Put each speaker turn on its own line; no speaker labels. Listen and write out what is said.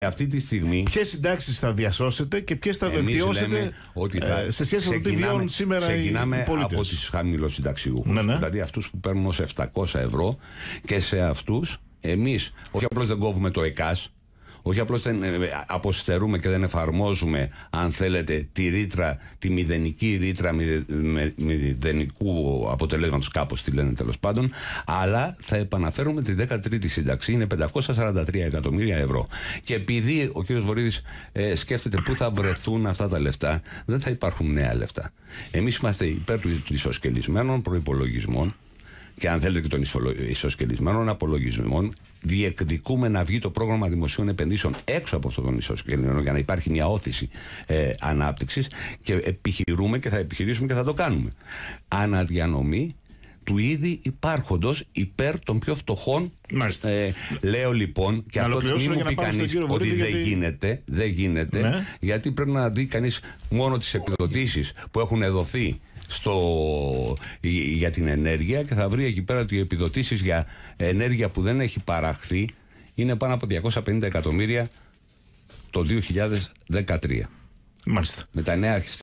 Αυτή τη στιγμή.
Ποιες συντάξεις θα διασώσετε και ποιες θα βελτιώσετε σε σχέση με το τι βιώνουν σήμερα οι πολίτες?
Ξεκινάμε από τους χαμηλοσυνταξιούχους.
Ναι.
Δηλαδή αυτούς που παίρνουν ως 700 ευρώ, και σε αυτούς εμείς όχι απλώς δεν κόβουμε το ΕΚΑΣ, όχι απλώς δεν αποστερούμε και δεν εφαρμόζουμε, αν θέλετε, τη ρήτρα, τη μηδενική ρήτρα μηδενικού αποτελέσματος, κάπως τη λένε τέλος πάντων, αλλά θα επαναφέρουμε τη 13η σύνταξη, είναι 543 εκατομμύρια ευρώ. Και επειδή ο κύριος Βορίδης σκέφτεται πού θα βρεθούν αυτά τα λεφτά, δεν θα υπάρχουν νέα λεφτά. Εμείς είμαστε υπέρ των ισοσκελισμένων προϋπολογισμών και, αν θέλετε, και των ισοσκελισμένων απολογισμών. Διεκδικούμε να βγει το πρόγραμμα δημοσίων επενδύσεων έξω από αυτόν τον ισοσκελισμένο, για να υπάρχει μια όθηση ανάπτυξης, και επιχειρούμε και θα επιχειρήσουμε και θα το κάνουμε. Αναδιανομή του ήδη υπάρχοντος υπέρ των πιο φτωχών. Λέω λοιπόν, και αυτό μην μου πει κανείς ότι δεν γίνεται, ναι. Γιατί πρέπει να δει κανείς μόνο τις επιδοτήσεις που έχουν δοθεί για την ενέργεια, και θα βρει εκεί πέρα ότι οι επιδοτήσεις για ενέργεια που δεν έχει παραχθεί είναι πάνω από 250 εκατομμύρια το 2013.
Μάλιστα.
Με τα νέα